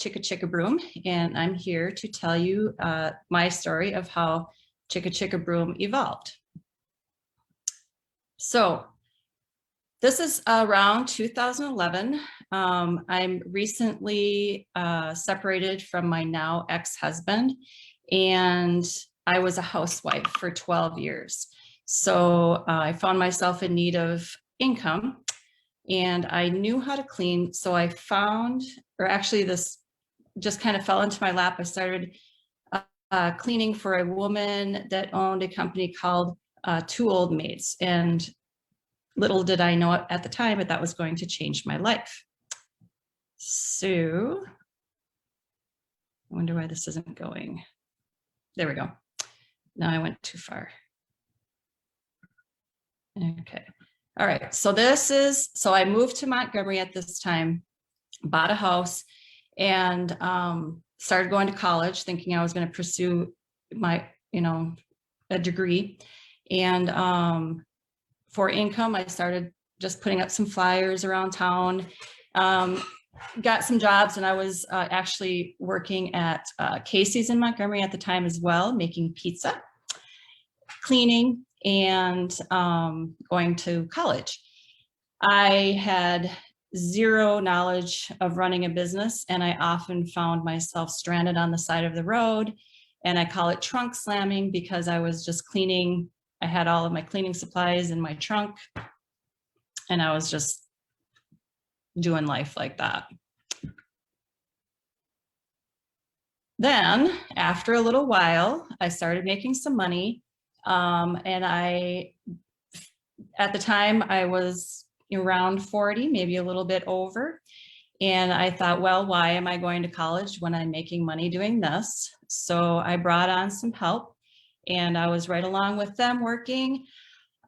Chicka Chicka Broom, and I'm here to tell you my story of how Chicka Chicka Broom evolved. So this is around 2011. I'm recently separated from my now ex-husband, and I was a housewife for 12 years. So I found myself in need of income, and I knew how to clean. So I found, or actually this just kind of fell into my lap. I started cleaning for a woman that owned a company called Two Old Maids. And little did I know at the time that that was going to change my life. So I wonder why this isn't going. There we go. Now I went too far. Okay. All right. So I moved to Montgomery at this time, bought a house, and started going to college thinking I was going to pursue my, a degree. And for income, I started just putting up some flyers around town, got some jobs, and I was actually working at Casey's in Montgomery at the time as well, making pizza, cleaning, and going to college. I had zero knowledge of running a business, and I often found myself stranded on the side of the road, and I call it trunk slamming because I was just cleaning. I had all of my cleaning supplies in my trunk, and I was just doing life like that. Then after a little while, I started making some money, and at the time I was around 40, maybe a little bit over. And I thought, well, why am I going to college when I'm making money doing this? So I brought on some help, and I was right along with them working.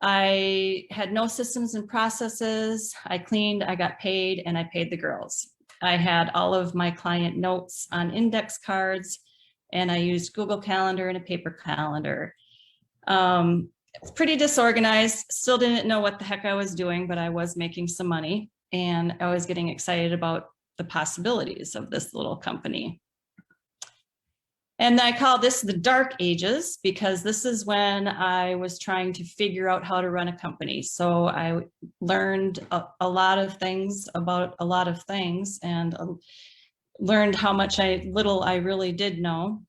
I had no systems and processes. I cleaned, I got paid, and I paid the girls. I had all of my client notes on index cards, and I used Google Calendar and a paper calendar. It's pretty disorganized, still didn't know what the heck I was doing, but I was making some money, and I was getting excited about the possibilities of this little company. And I call this the dark ages because this is when I was trying to figure out how to run a company. So I learned a lot of things about a lot of things, and learned how much little I really did know.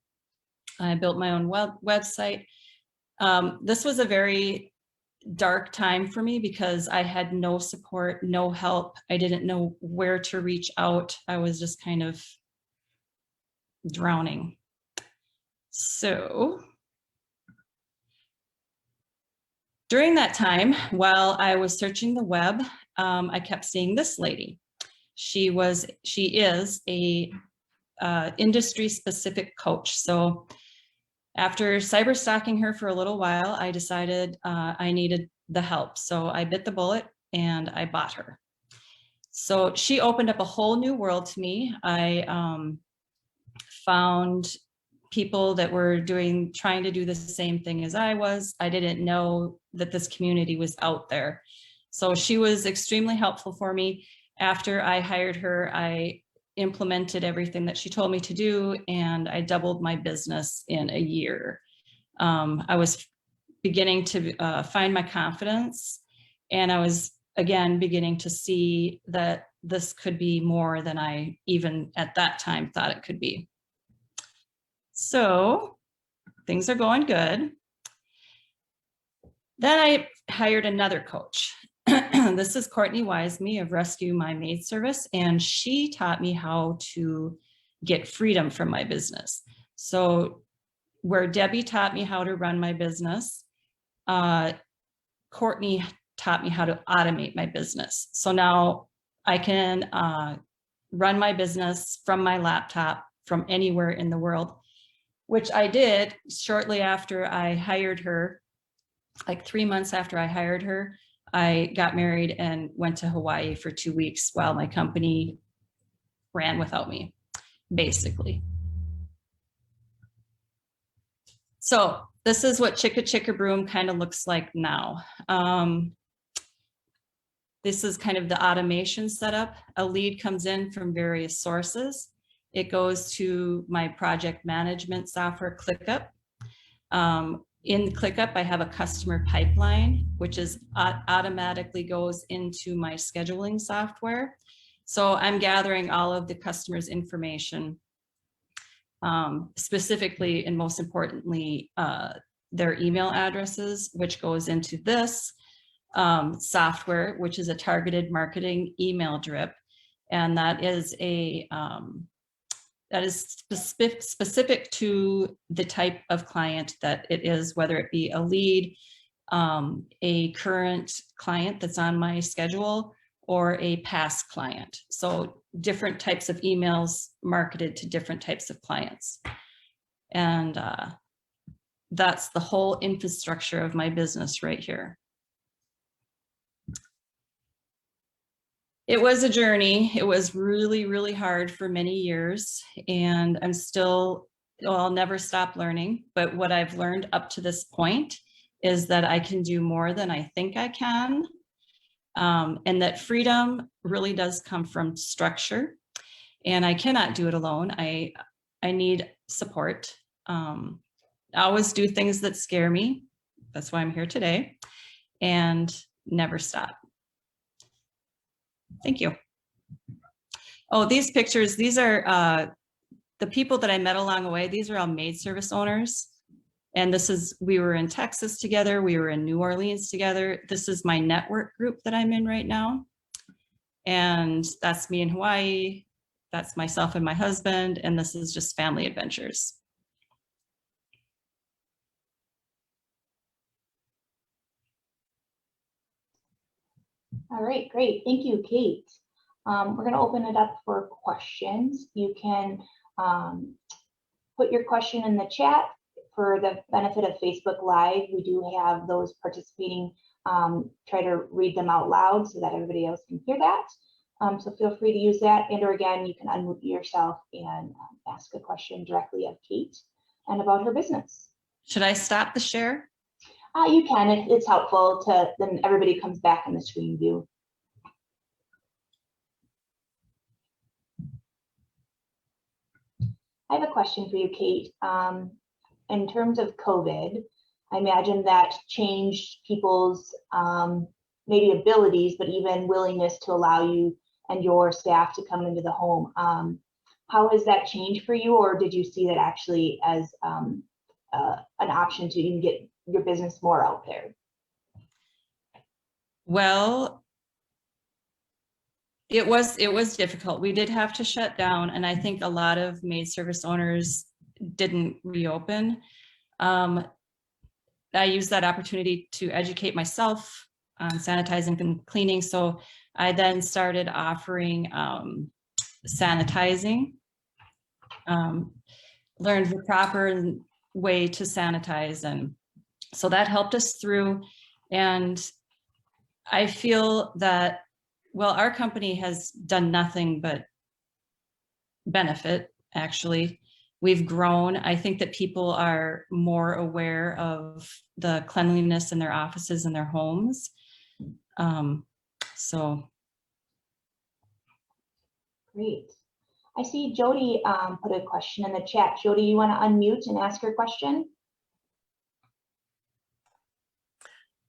I built my own website. This was a very dark time for me because I had no support, no help. I didn't know where to reach out. I was just kind of drowning. So during that time, while I was searching the web, I kept seeing this lady. She is a industry specific coach. So after cyber stalking her for a little while, I decided I needed the help. So I bit the bullet and I bought her. So she opened up a whole new world to me. I found people that were trying to do the same thing as I was. I didn't know that this community was out there. So she was extremely helpful for me. After I hired her, I implemented everything that she told me to do, and I doubled my business in a year. I was beginning to find my confidence, and I was again beginning to see that this could be more than I even at that time thought it could be. So things are going good. Then I hired another coach. This is Courtney Wisemey of Rescue My Maid Service, and she taught me how to get freedom from my business. So where Debbie taught me how to run my business, Courtney taught me how to automate my business. So now I can run my business from my laptop from anywhere in the world, which I did shortly after I hired her. Like 3 months after I hired her, I got married and went to Hawaii for 2 weeks while my company ran without me, basically. So this is what Chicka Chicka Broom kind of looks like now. This is kind of the automation setup. A lead comes in from various sources, it goes to my project management software, ClickUp. In ClickUp, I have a customer pipeline, which is automatically goes into my scheduling software. So I'm gathering all of the customers' information, specifically and most importantly, their email addresses, which goes into this software, which is a targeted marketing email drip. And that is specific to the type of client that it is, whether it be a lead, a current client that's on my schedule, or a past client. So different types of emails marketed to different types of clients. And that's the whole infrastructure of my business right here. It was a journey. It was really, really hard for many years, and I'll never stop learning. But what I've learned up to this point is that I can do more than I think I can. And that freedom really does come from structure, and I cannot do it alone. I need support. I always do things that scare me. That's why I'm here today, and never stop. Thank you. Oh, these pictures, these are the people that I met along the way. These are all maid service owners. And we were in Texas together. We were in New Orleans together. This is my network group that I'm in right now. And that's me in Hawaii. That's myself and my husband. And this is just family adventures. All right, great. Thank you, Kate. We're going to open it up for questions. You can put your question in the chat. For the benefit of Facebook Live, we do have those participating try to read them out loud so that everybody else can hear that. So feel free to use that. And or again, you can unmute yourself and ask a question directly of Kate and about her business. Should I stop the share? You can. It's helpful to then everybody comes back in the screen view. I have a question for you, Kate. In terms of COVID, I imagine that changed people's maybe abilities, but even willingness to allow you and your staff to come into the home. How has that changed for you, or did you see that actually as an option to even get your business more out there? Well, it was difficult. We did have to shut down, and I think a lot of maid service owners didn't reopen. I used that opportunity to educate myself on sanitizing and cleaning. So I then started offering sanitizing, learned the proper way to sanitize. And so that helped us through. And I feel that, well, our company has done nothing but benefit, actually. We've grown. I think that people are more aware of the cleanliness in their offices and their homes. So. Great. I see Jody put a question in the chat. Jody, you want to unmute and ask your question?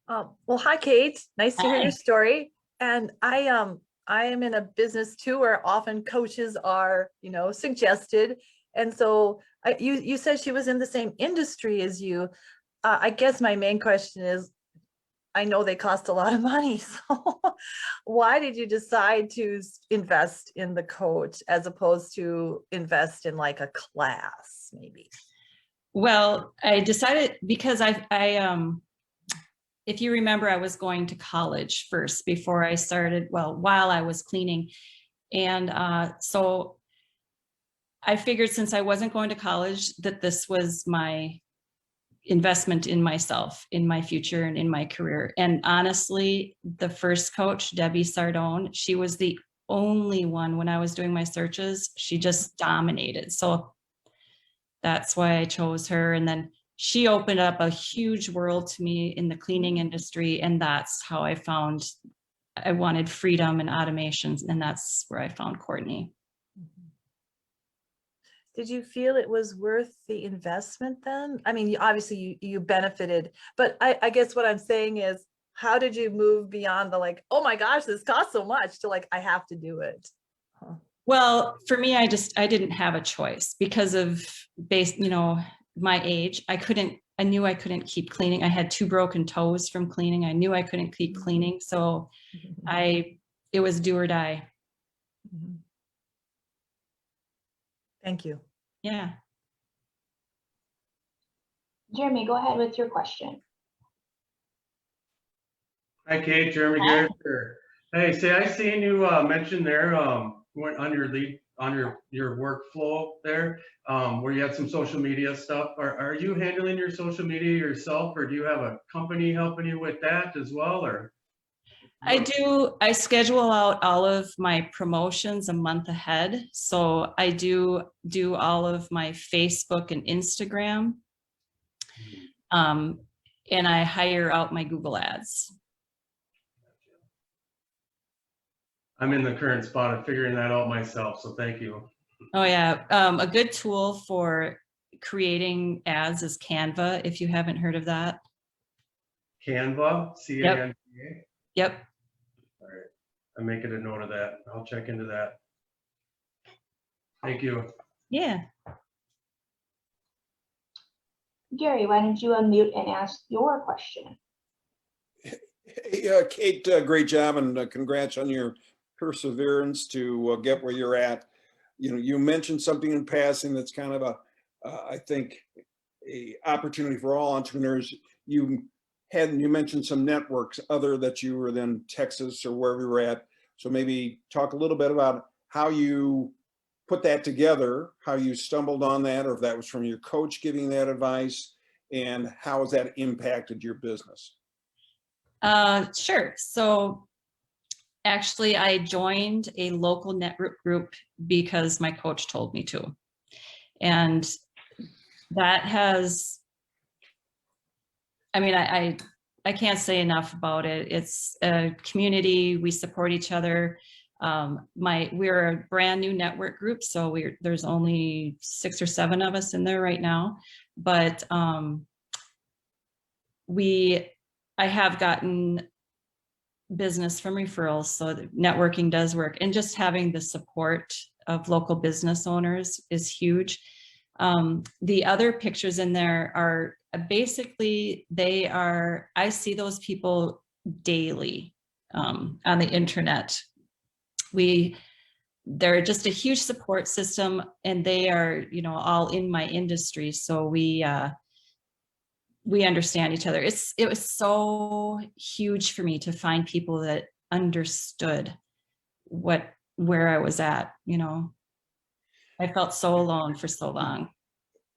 Well, hi, Kate. Nice to hear Hi. your story. And I am in a business too, where often coaches are, suggested. And so you said she was in the same industry as you. I guess my main question is, I know they cost a lot of money. So why did you decide to invest in the coach as opposed to invest in like a class maybe? Well, I decided because if you remember, I was going to college first before I started, while I was cleaning. And so I figured since I wasn't going to college that this was my investment in myself, in my future, and in my career. And honestly, the first coach, Debbie Sardone, she was the only one when I was doing my searches. She just dominated. So that's why I chose her. And then she opened up a huge world to me in the cleaning industry. And that's how I wanted freedom and automations. And that's where I found Courtney. did you feel it was worth the investment then? I mean, obviously you benefited, but I guess what I'm saying is, how did you move beyond the like, oh my gosh, this costs so much, to like, I have to do it? Huh. Well, for me, I didn't have a choice because of my age. I knew I couldn't keep cleaning. I had 2 broken toes from cleaning. I knew I couldn't keep cleaning. So it was do or die. Mhm. Thank you. Yeah. Jeremy, go ahead with your question. Hi, Kate. Jeremy Hi. Garrett here. Hey, say I seen you mention there went on your lead on your workflow there where you had some social media stuff. Are you handling your social media yourself, or do you have a company helping you with that as well? Or I do. I schedule out all of my promotions a month ahead. So I do all of my Facebook and Instagram. And I hire out my Google ads. I'm in the current spot of figuring that out myself, so thank you. Oh yeah. A good tool for creating ads is Canva, if you haven't heard of that. Canva, C-A-N-V-A? Yep. All right, I'm making a note of that. I'll check into that. Thank you. Yeah. Gary, why don't you unmute and ask your question? Hey, Kate, great job, and congrats on your perseverance to get where you're at. You know, you mentioned something in passing that's kind of I think, a opportunity for all entrepreneurs. You mentioned some networks other that you were in Texas or wherever you were at. So maybe talk a little bit about how you put that together, how you stumbled on that, or if that was from your coach giving that advice, and how has that impacted your business? Sure. So actually, I joined a local network group because my coach told me to. And that has, I mean, I can't say enough about it. It's a community. We support each other. We're a brand new network group, so there's only 6 or 7 of us in there right now. But I have gotten business from referrals, so networking does work, and just having the support of local business owners is huge. The other pictures in there are basically, I see those people daily on the internet. They're just a huge support system, and they are, all in my industry. So we understand each other. It was so huge for me to find people that understood where I was at, I felt so alone for so long.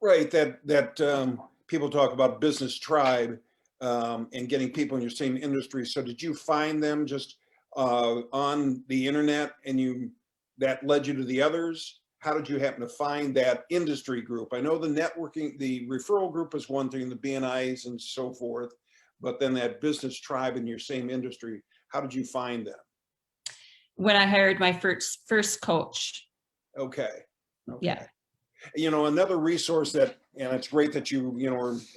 Right, that people talk about business tribe and getting people in your same industry. So did you find them just on the internet, and that led you to the others? How did you happen to find that industry group? I know the networking, the referral group is one thing, the BNIs and so forth, but then that business tribe in your same industry, how did you find them? When I hired my first coach. Okay. Yeah. Another resource and it's great that you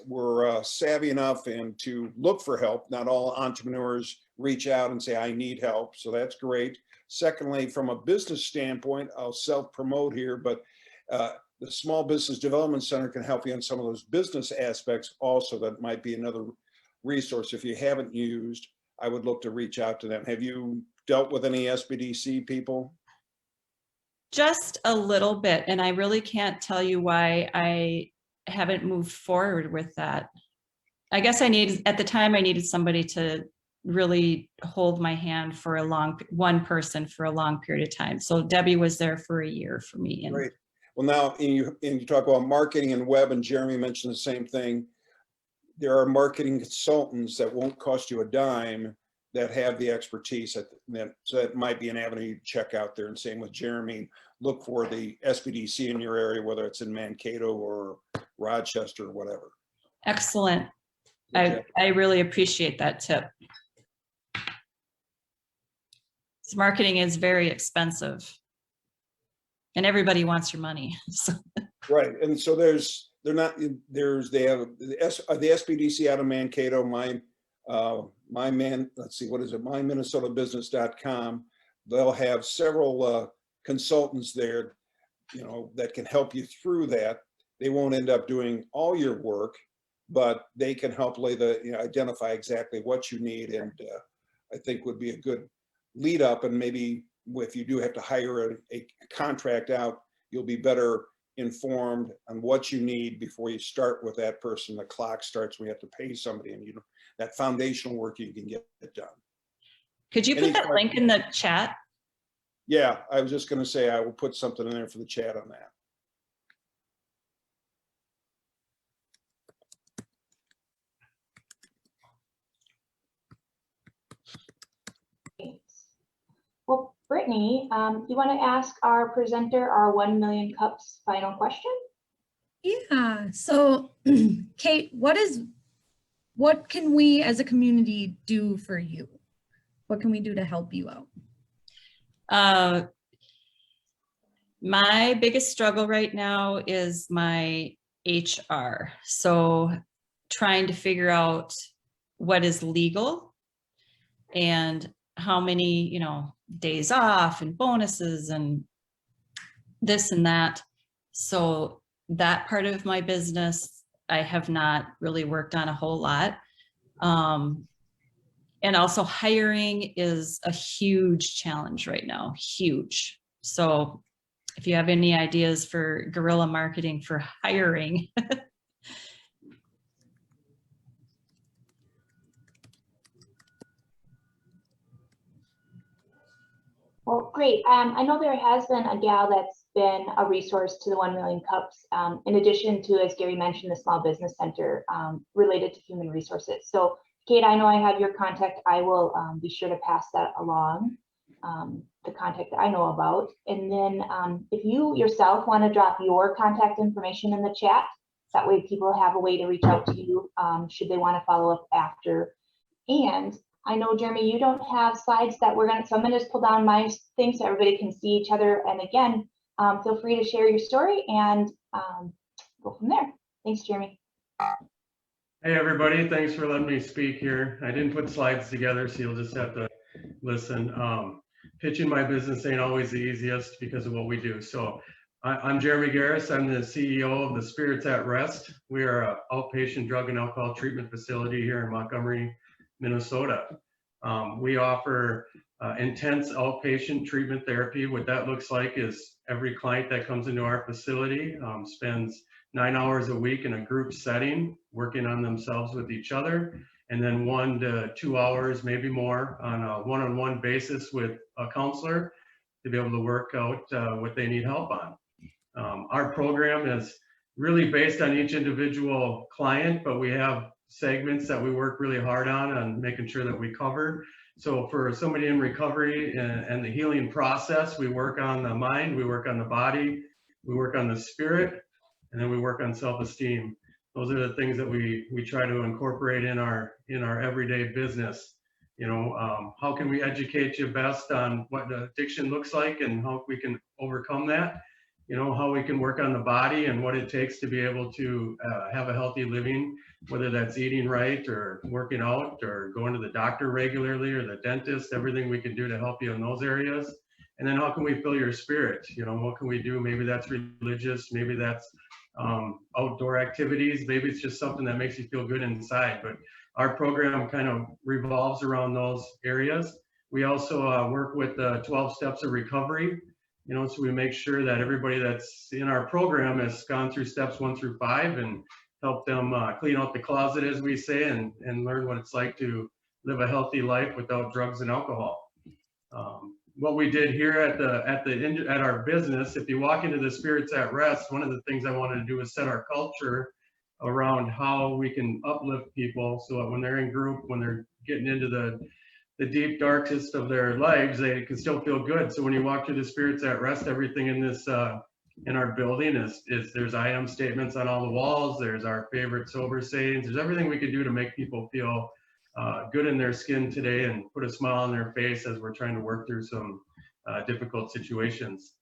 were savvy enough and to look for help. Not all entrepreneurs reach out and say, I need help. So that's great. Secondly, from a business standpoint, I'll self-promote here, but the Small Business Development Center can help you on some of those business aspects also. That might be another resource. If you haven't used, I would look to reach out to them. Have you dealt with any SBDC people? Just a little bit, and I really can't tell you why I haven't moved forward with that. I guess at the time I needed somebody to really hold my hand for one person for a long period of time. So Debbie was there for a year for me. Great. Well, now, and you talk about marketing and web, and Jeremy mentioned the same thing. There are marketing consultants that won't cost you a dime that have the expertise. So that might be an avenue to check out there. And same with Jeremy, look for the SBDC in your area, whether it's in Mankato or Rochester or whatever. Excellent. I really appreciate that tip. Marketing is very expensive, and everybody wants your money. So. Right, and so they have the SBDC out of Mankato, let's see, what is it, myminnesotabusiness.com. They'll have several consultants there, that can help you through that. They won't end up doing all your work, but they can help identify exactly what you need, and I think would be a good lead up. And maybe if you do have to hire a contract out, you'll be better informed on what you need before you start with that person. The clock starts when you have to pay somebody, and that foundational work you can get it done. Could you put that link in the chat? Yeah, I was just going to say I will put something in there for the chat on that. Well, Brittany, you want to ask our presenter our 1 million cups final question? Yeah, so Kate, what can we as a community do for you? What can we do to help you out? My biggest struggle right now is my HR. So trying to figure out what is legal and how many, days off and bonuses and this and that. So that part of my business, I have not really worked on a whole lot. And also hiring is a huge challenge right now, huge. So if you have any ideas for guerrilla marketing for hiring. Well, great. I know there has been a gal that's been a resource to the 1 million cups, in addition to, as Gary mentioned, the Small Business Center related to human resources. So Kate, I know I have your contact. I will be sure to pass that along, the contact that I know about. And then if you yourself want to drop your contact information in the chat, that way people have a way to reach out to you should they want to follow up after. And I know, Jeremy, you don't have slides that so I'm gonna just pull down my thing so everybody can see each other. And again, feel free to share your story and go from there. Thanks, Jeremy. Hey, everybody. Thanks for letting me speak here. I didn't put slides together, so you'll just have to listen. Pitching my business ain't always the easiest because of what we do. So I'm Jeremy Garris. I'm the CEO of the Spirits at Rest. We are an outpatient drug and alcohol treatment facility here in Montgomery, Minnesota. We offer intense outpatient treatment therapy. What that looks like is every client that comes into our facility spends 9 hours a week in a group setting, working on themselves with each other, and then 1 to 2 hours, maybe more, on a one-on-one basis with a counselor to be able to work out what they need help on. Our program is really based on each individual client, but we have segments that we work really hard on making sure that we cover. So for somebody in recovery and the healing process, we work on the mind, we work on the body, we work on the spirit, and then we work on self-esteem. Those are the things that we try to incorporate in our everyday business. How can we educate you best on what the addiction looks like and how we can overcome that? How we can work on the body and what it takes to be able to have a healthy living, whether that's eating right or working out or going to the doctor regularly or the dentist, everything we can do to help you in those areas. And then how can we fill your spirit? What can we do? Maybe that's religious, maybe that's outdoor activities, maybe it's just something that makes you feel good inside. But our program kind of revolves around those areas. We also work with 12 steps of recovery. So we make sure that everybody that's in our program has gone through steps 1 through 5 and help them clean out the closet, as we say, and learn what it's like to live a healthy life without drugs and alcohol. What we did here at our business, if you walk into the Spirits at Rest, one of the things I wanted to do is set our culture around how we can uplift people so that when they're in group, when they're getting into the deep darkest of their lives, they can still feel good. So when you walk through the Spirits at Rest, everything in this in our building is there's item statements on all the walls. There's our favorite sober sayings. There's everything we can do to make people feel good in their skin today and put a smile on their face as we're trying to work through some difficult situations.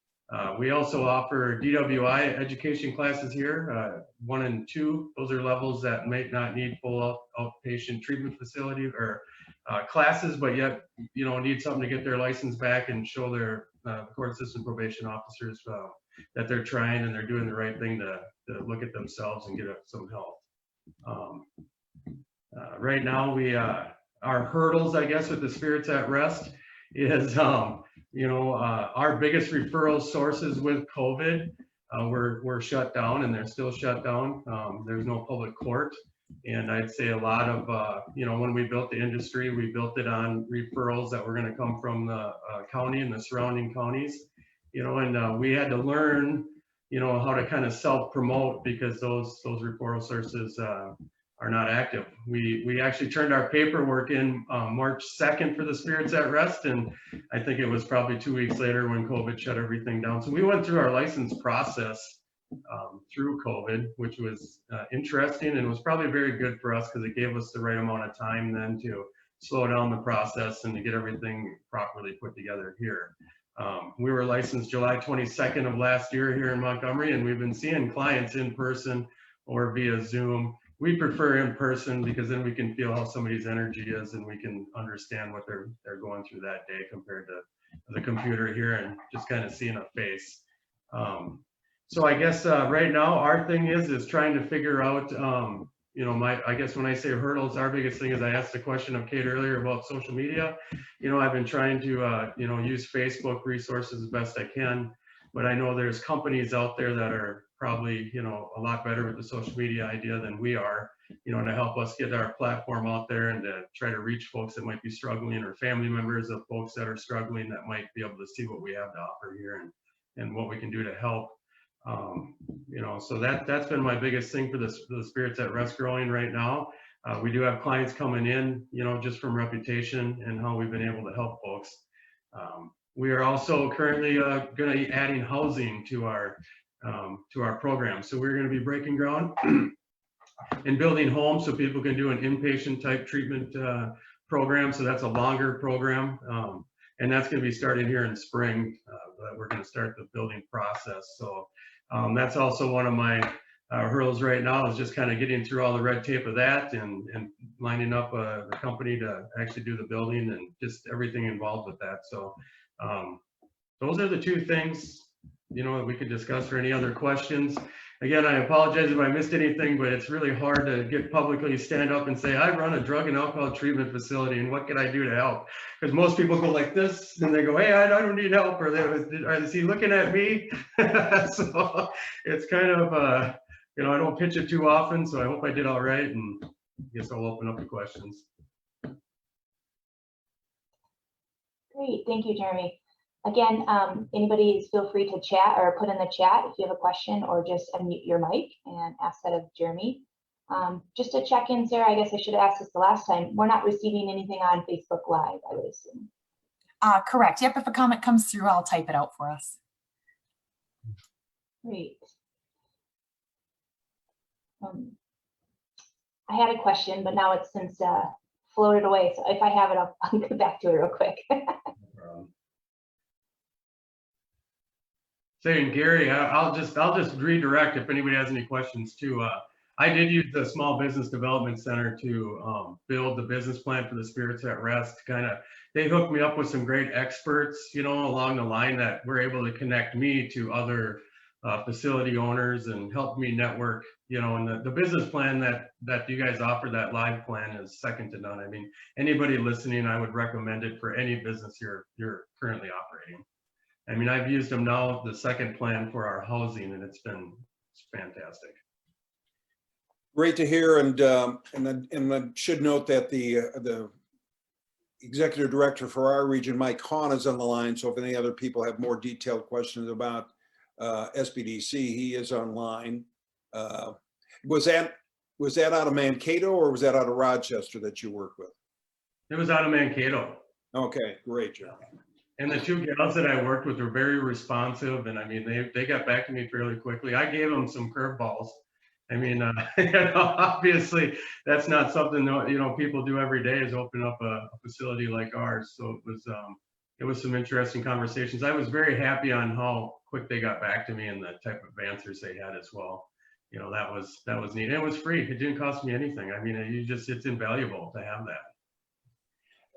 We also offer DWI education classes here, 1 and 2. Those are levels that might not need full outpatient treatment facility or classes, but yet, need something to get their license back and show their court system probation officers that they're trying and they're doing the right thing to look at themselves and get some help. Right now, our hurdles, I guess, with the Spirits at Rest is, our biggest referral sources with COVID were shut down, and they're still shut down. There's no public court. And I'd say a lot of, when we built the industry, we built it on referrals that were going to come from the county and the surrounding counties, and we had to learn, how to kind of self-promote because those referral sources are not active. We actually turned our paperwork in March 2nd for the Spirits at Rest, and I think it was probably 2 weeks later when COVID shut everything down. So we went through our license process through COVID, which was interesting and was probably very good for us because it gave us the right amount of time then to slow down the process and to get everything properly put together here. We were licensed July 22nd of last year here in Montgomery, and we've been seeing clients in person or via Zoom. We prefer in person because then we can feel how somebody's energy is and we can understand what they're going through that day compared to the computer here and just kind of seeing a face. So I guess right now our thing is trying to figure out, I guess when I say hurdles, our biggest thing is I asked the question of Kate earlier about social media. I've been trying to, use Facebook resources as best I can, but I know there's companies out there that are probably, a lot better with the social media idea than we are, to help us get our platform out there and to try to reach folks that might be struggling or family members of folks that are struggling that might be able to see what we have to offer here and what we can do to help. So that's been my biggest thing for the Spirits at Rest growing right now. We do have clients coming in, just from reputation and how we've been able to help folks. We are also currently going to be adding housing to our program. So we're going to be breaking ground and building homes so people can do an inpatient type treatment program. So that's a longer program. And that's going to be starting here in spring. We're going to start the building process. So that's also one of my hurdles right now is just kind of getting through all the red tape of that and lining up the company to actually do the building and just everything involved with that. So those are the two things, that we could discuss for any other questions. Again, I apologize if I missed anything, but it's really hard to get publicly stand up and say, I run a drug and alcohol treatment facility and what can I do to help? Because most people go like this and they go, hey, I don't need help. Or is he looking at me? So it's kind of, I don't pitch it too often. So I hope I did all right. And I guess I'll open up the questions. Great, thank you, Jeremy. Again, anybody feel free to chat or put in the chat if you have a question or just unmute your mic and ask that of Jeremy. Just to check in, Sarah, I guess I should have asked this the last time. We're not receiving anything on Facebook Live, I would assume. Correct. Yep, if a comment comes through, I'll type it out for us. Great. I had a question, but now it's since floated away. So if I have it, I'll get back to it real quick. Saying Gary, I'll just redirect if anybody has any questions too. I did use the Small Business Development Center to build the business plan for the Spirits at Rest. They hooked me up with some great experts, along the line that were able to connect me to other facility owners and help me network, and the business plan that you guys offer, that live plan, is second to none. I mean, anybody listening, I would recommend it for any business you're currently operating. I mean, I've used them now, the second plan for our housing, and it's fantastic. Great to hear, and I should note that the executive director for our region, Mike Hahn, is on the line. So if any other people have more detailed questions about SBDC, he is online. Was that out of Mankato or was that out of Rochester that you work with? It was out of Mankato. Okay, great, Jeremy. And the two gals that I worked with were very responsive, and I mean, they got back to me fairly quickly. I gave them some curveballs. I mean, obviously that's not something that, people do every day, is open up a facility like ours. So it was, it was some interesting conversations. I was very happy on how quick they got back to me and the type of answers they had as well. You know, that was neat. And it was free. It didn't cost me anything. I mean, it's invaluable to have that.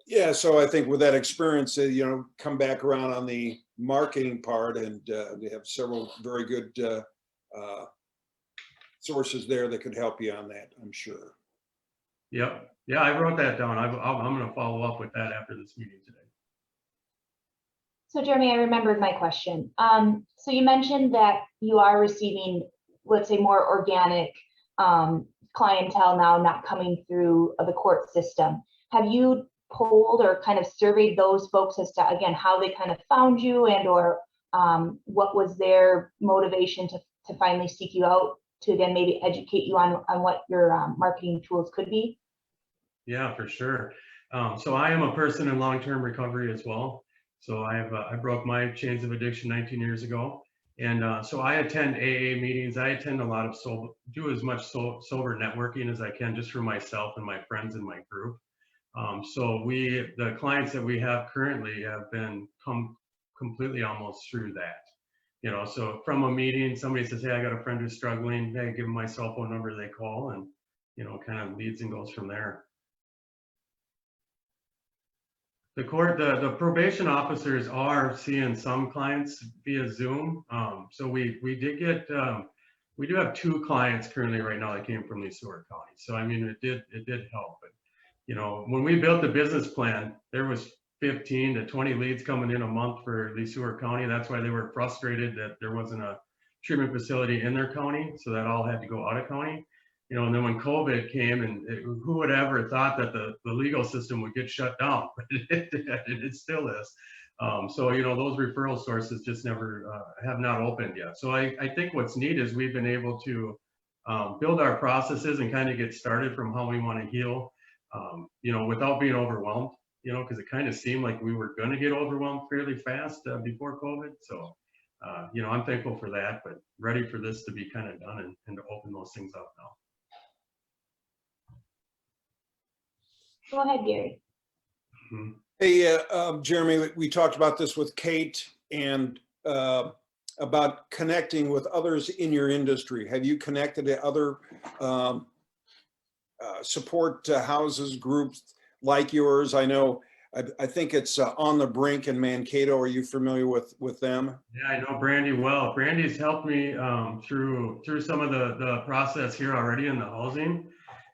Yeah, so I think with that experience, you know, come back around on the marketing part, and we have several very good sources there that could help you on that, I'm sure. Yep. Yeah, I wrote that down. I'm going to follow up with that after this meeting today. So Jeremy, I remembered my question. So you mentioned that you are receiving, let's say, more organic clientele now, not coming through the court system. Have you polled or kind of surveyed those folks as to, again, how they kind of found you, and or what was their motivation to finally seek you out to, again, maybe educate you on what your marketing tools could be? Yeah, for sure. So I am a person in long-term recovery as well. So I broke my chains of addiction 19 years ago. And so I attend AA meetings. I attend a lot of do as much sober networking as I can, just for myself and my friends in my group. So the clients that we have currently have been completely almost through that. You know, so from a meeting, somebody says, hey, I got a friend who's struggling. Hey, give them my cell phone number, they call, and, you know, kind of leads and goes from there. The probation officers are seeing some clients via Zoom. So we do have 2 clients currently right now that came from Leesore County. So I mean, it did help. But you know, when we built the business plan, there was 15 to 20 leads coming in a month for Leesore County. That's why they were frustrated that there wasn't a treatment facility in their county, so that all had to go out of county. You know, and then when COVID came, and who would ever thought that the legal system would get shut down? But it still is. So, you know, those referral sources just never have not opened yet. So I think what's neat is we've been able to build our processes and kind of get started from how we want to heal, you know, without being overwhelmed, you know, because it kind of seemed like we were going to get overwhelmed fairly fast before COVID. So, you know, I'm thankful for that, but ready for this to be kind of done and to open those things up now. Go ahead, Gary. Mm-hmm. Hey, Jeremy, we talked about this with Kate, and about connecting with others in your industry. Have you connected to other support houses, groups like yours? I know, I think it's On the Brink in Mankato. Are you familiar with them? Yeah, I know Brandy well. Brandy's helped me through some of the process here already in the housing.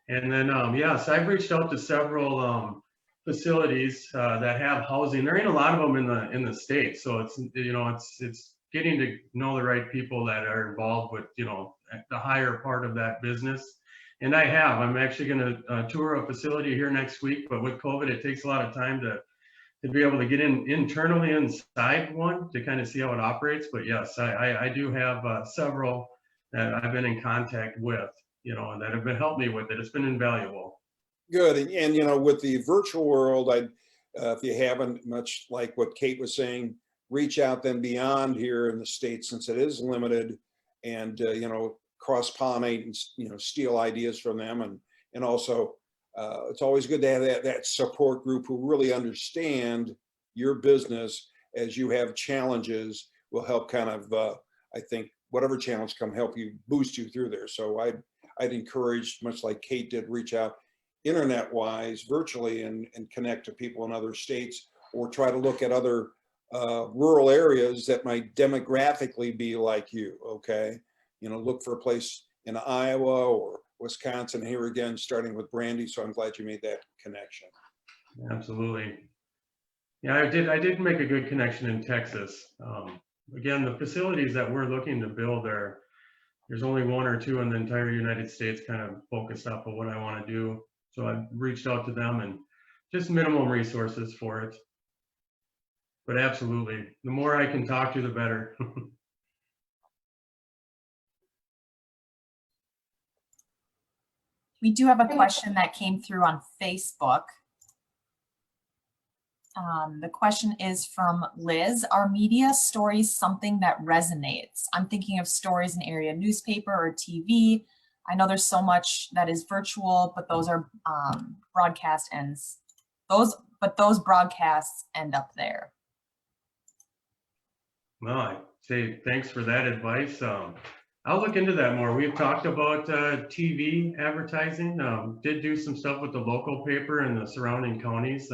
And then, yes, I've reached out to several facilities that have housing. There ain't a lot of them in the state, so it's, you know, it's getting to know the right people that are involved with, you know, the higher part of that business. And I'm actually going to tour a facility here next week, but with COVID, it takes a lot of time to be able to get internally inside one to kind of see how it operates. But yes, I do have several that I've been in contact with, you know, and that have been helped me with it. It's been invaluable. Good. And you know, with the virtual world, if you haven't, much like what Kate was saying, reach out then beyond here in the States, since it is limited, and you know, cross-pollinate and, you know, steal ideas from them. And also it's always good to have that support group who really understand your business as you have challenges, will help kind of, I think, whatever challenge come, help you, boost you through there. So I'd encourage, much like Kate did, reach out internet-wise, virtually, and connect to people in other states, or try to look at other rural areas that might demographically be like you, okay? You know, look for a place in Iowa or Wisconsin, here again, starting with Brandy. So I'm glad you made that connection. Absolutely. Yeah, I did make a good connection in Texas. Again, the facilities that we're looking to build there's only 1 or 2 in the entire United States kind of focused off of what I want to do. So I've reached out to them, and just minimum resources for it. But absolutely, the more I can talk to, the better. We do have a question that came through on Facebook. The question is from Liz. Are media stories something that resonates? I'm thinking of stories in area newspaper or TV. I know there's so much that is virtual, but those are broadcast ends. Those broadcasts end up there. Well, I say thanks for that advice. I'll look into that more. We've talked about TV advertising. Did do some stuff with the local paper and the surrounding counties.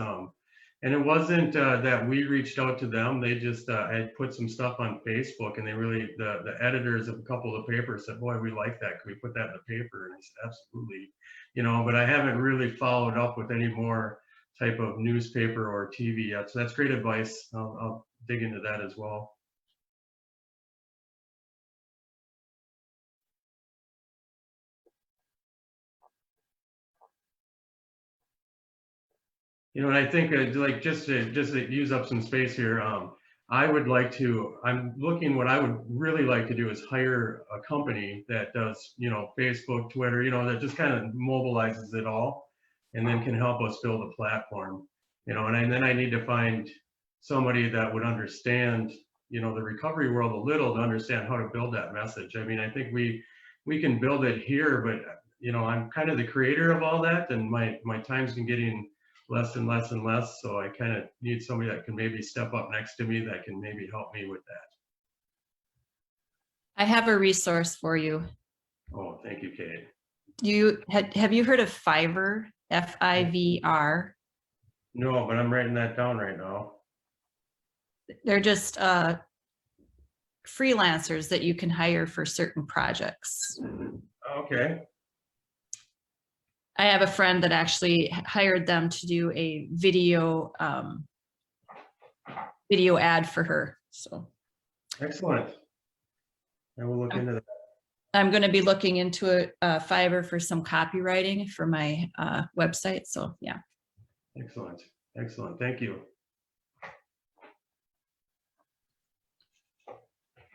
And it wasn't that we reached out to them. They just had put some stuff on Facebook, and they really, the editors of a couple of the papers said, "Boy, we like that. Can we put that in the paper?" And I said, "Absolutely." You know, but I haven't really followed up with any more type of newspaper or TV yet. So that's great advice. I'll dig into that as well. You know, and I think like just to use up some space here, I would like to, I'm looking, what I would really like to do is hire a company that does, you know, Facebook, Twitter, you know, that just kind of mobilizes it all and then can help us build a platform, you know, and then I need to find somebody that would understand, you know, the recovery world a little to understand how to build that message. I mean, I think we can build it here, but you know, I'm kind of the creator of all that, and my time's been getting less and less and less. So I kind of need somebody that can maybe step up next to me that can maybe help me with that. I have a resource for you. Oh, thank you, Kate. Have you heard of Fiverr? Fiverr. No, but I'm writing that down right now. They're just freelancers that you can hire for certain projects. Okay. I have a friend that actually hired them to do a video ad for her. So Excellent. I will look into that. I'm going to be looking into Fiverr for some copywriting for my website. So yeah. Excellent. Excellent. Thank you.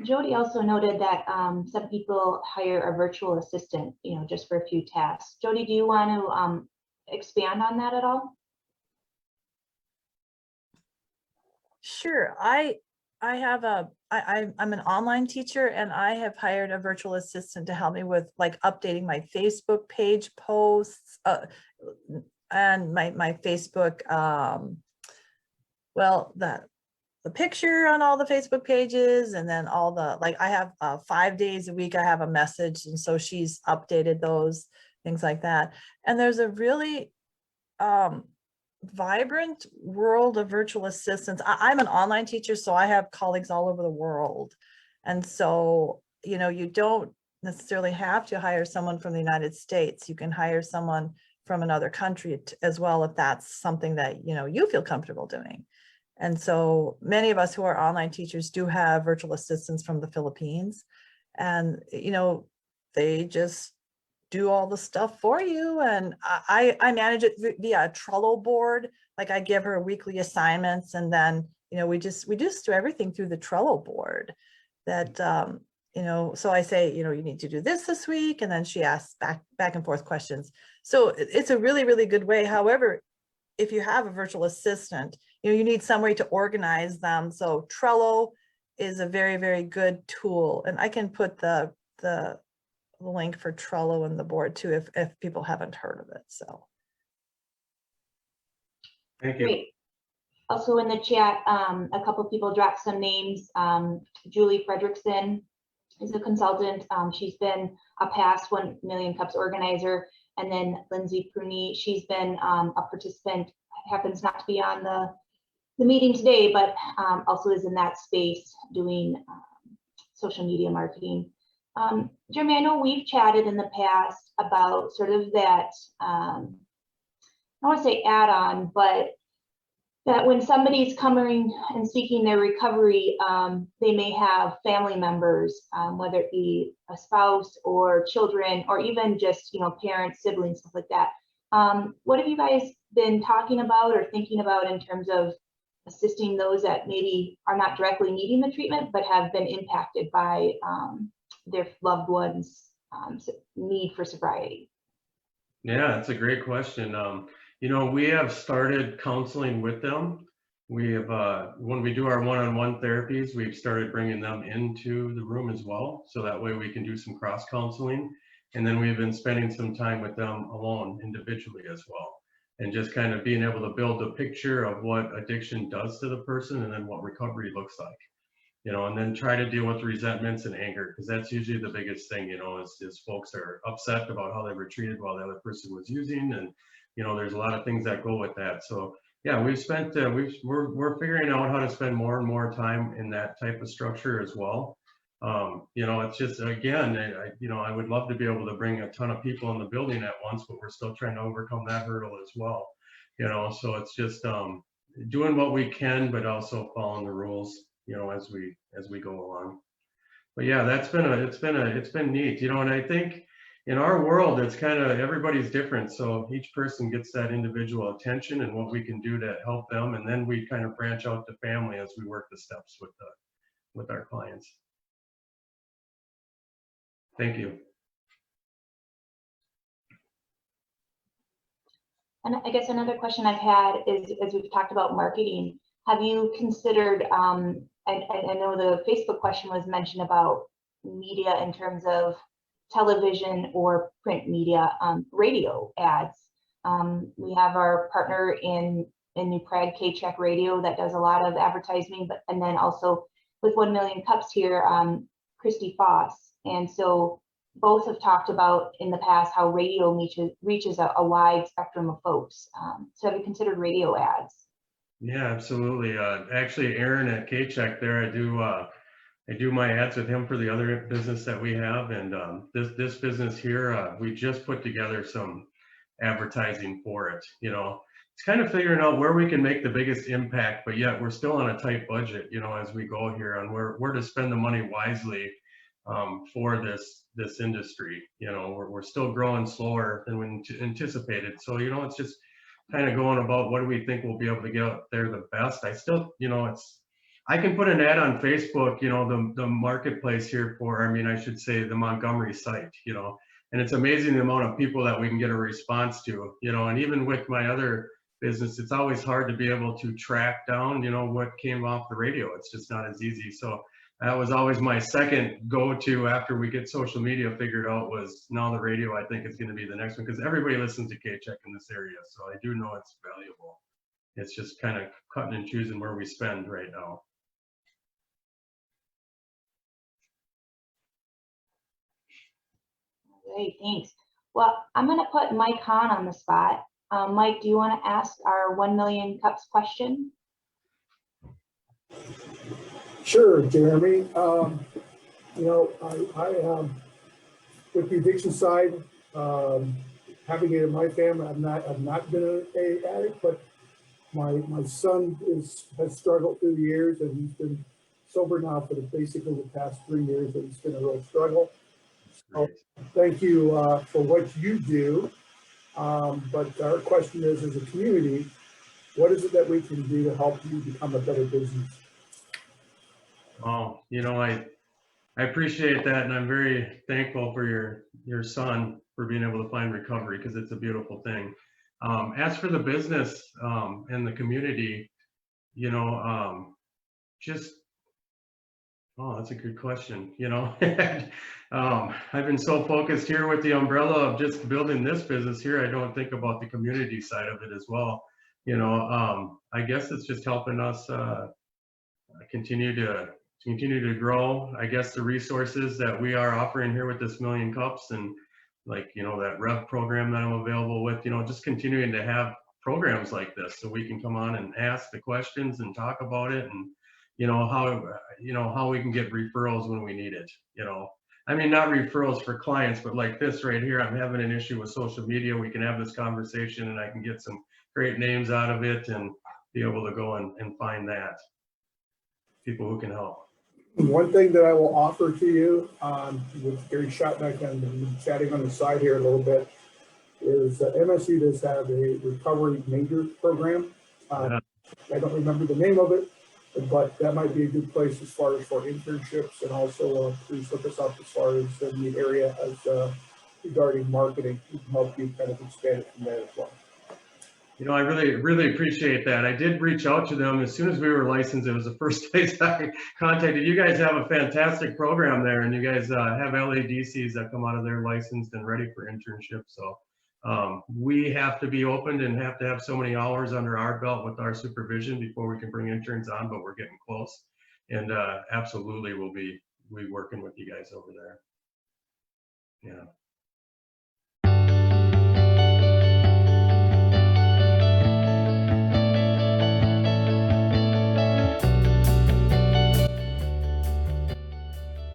Jody also noted that some people hire a virtual assistant, you know, just for a few tasks. Jody, do you want to expand on that at all? Sure. I'm an online teacher, and I have hired a virtual assistant to help me with like updating my Facebook page posts and my Facebook, well, the picture on all the Facebook pages, and then all the, like, I have 5 days a week, I have a message. And so she's updated those, things like that. And there's a really vibrant world of virtual assistants. I'm an online teacher, so I have colleagues all over the world. And so, you know, you don't necessarily have to hire someone from the United States. You can hire someone from another country as well, if that's something that, you know, you feel comfortable doing. And so many of us who are online teachers do have virtual assistants from the Philippines, and, you know, they just do all the stuff for you. And I manage it via a Trello board. Like, I give her weekly assignments, and then, you know, we just do everything through the Trello board that, you know, so I say, you know, you need to do this week. And then she asks back and forth questions. So it's a really, really good way. However, if you have a virtual assistant, you know, you need some way to organize them. So Trello is a very, very good tool. And I can put the link for Trello in the board too, if people haven't heard of it. So. Thank you. Great. Also in the chat, a couple people dropped some names. Julie Fredrickson is a consultant. She's been a past 1 Million Cups organizer. And then Lindsay Pruney, she's been a participant, happens not to be on the meeting today, but also is in that space doing social media marketing. Jeremy, I know we've chatted in the past about sort of that, I don't want to say add-on, but that when somebody's coming and seeking their recovery, they may have family members, whether it be a spouse or children, or even just, you know, parents, siblings, stuff like that. What have you guys been talking about or thinking about in terms of assisting those that maybe are not directly needing the treatment, but have been impacted by their loved ones' need for sobriety? Yeah, that's a great question. You know, we have started counseling with them. We have, when we do our one-on-one therapies, we've started bringing them into the room as well. So that way we can do some cross counseling. And then we've been spending some time with them alone, individually as well. And just kind of being able to build a picture of what addiction does to the person and then what recovery looks like. and then try to deal with resentments and anger, because that's usually the biggest thing, is folks are upset about how they were treated while the other person was using, and there's a lot of things that go with that. So yeah, we've spent we're figuring out how to spend more and more time in that type of structure as well. It's just, again, I would love to be able to bring a ton of people in the building at once, but we're still trying to overcome that hurdle as well. So it's just doing what we can, but also following the rules, as we go along. But yeah, it's been neat, and I think in our world, it's kind of, everybody's different. So each person gets that individual attention and what we can do to help them. And then we kind of branch out to family as we work the steps with our clients. Thank you. And I guess another question I've had is, as we've talked about marketing, have you considered, I know the Facebook question was mentioned about media in terms of television or print media, radio ads. We have our partner in New Prague, K-Check Radio, that does a lot of advertising, and then also with 1 Million Cups here, Christy Foss. And so both have talked about in the past how radio reaches a wide spectrum of folks. So have you considered radio ads? Yeah, absolutely. Actually, Aaron at K-Check there, I do my ads with him for the other business that we have, and this business here, we just put together some advertising for it. It's kind of figuring out where we can make the biggest impact, but yet we're still on a tight budget. As we go here on where to spend the money wisely for this industry. We're still growing slower than we anticipated. So it's just kind of going about what do we think we'll be able to get out there the best. I still, I can put an ad on Facebook, the marketplace here for, I should say the Montgomery site, and it's amazing the amount of people that we can get a response to, and even with my other business, it's always hard to be able to track down, what came off the radio. It's just not as easy. So that was always my second go-to after we get social media figured out, was now the radio, I think, is going to be the next one, because everybody listens to K-Check in this area. So I do know it's valuable. It's just kind of cutting and choosing where we spend right now. Great, thanks. Well, I'm going to put Mike Hahn on the spot. Mike, do you want to ask our 1 Million Cups question? Sure, Jeremy. I with the addiction side, having it in my family, I've not been an addict, but my son has struggled through the years, and he's been sober now for basically the past 3 years, and it's been a real struggle. So thank you for what you do. But our question is, as a community, what is it that we can do to help you become a better business? Oh, I appreciate that, and I'm very thankful for your son for being able to find recovery, because it's a beautiful thing. As for the business and the community, that's a good question. I've been so focused here with the umbrella of just building this business here, I don't think about the community side of it as well. I guess it's just helping us continue to grow. I guess the resources that we are offering here with this Million Cups, and that Rev program that I'm available with, just continuing to have programs like this so we can come on and ask the questions and talk about it, and how we can get referrals when we need it. Not referrals for clients, but like this right here, I'm having an issue with social media. We can have this conversation and I can get some great names out of it and be able to go and find that people who can help. One thing that I will offer to you, with Gary Shotneck and chatting on the side here a little bit, is MSU does have a recovery major program. I don't remember the name of it, but that might be a good place as far as for internships, and also please look us up as far as in the area as regarding marketing. We can help you kind of expand it from there as well. I really appreciate that. I did reach out to them as soon as we were licensed. It was the first place I contacted. You guys have a fantastic program there, and you guys have LADCs that come out of there licensed and ready for internships. So we have to be opened and have to have so many hours under our belt with our supervision before we can bring interns on, but we're getting close. And absolutely we'll be working with you guys over there. Yeah.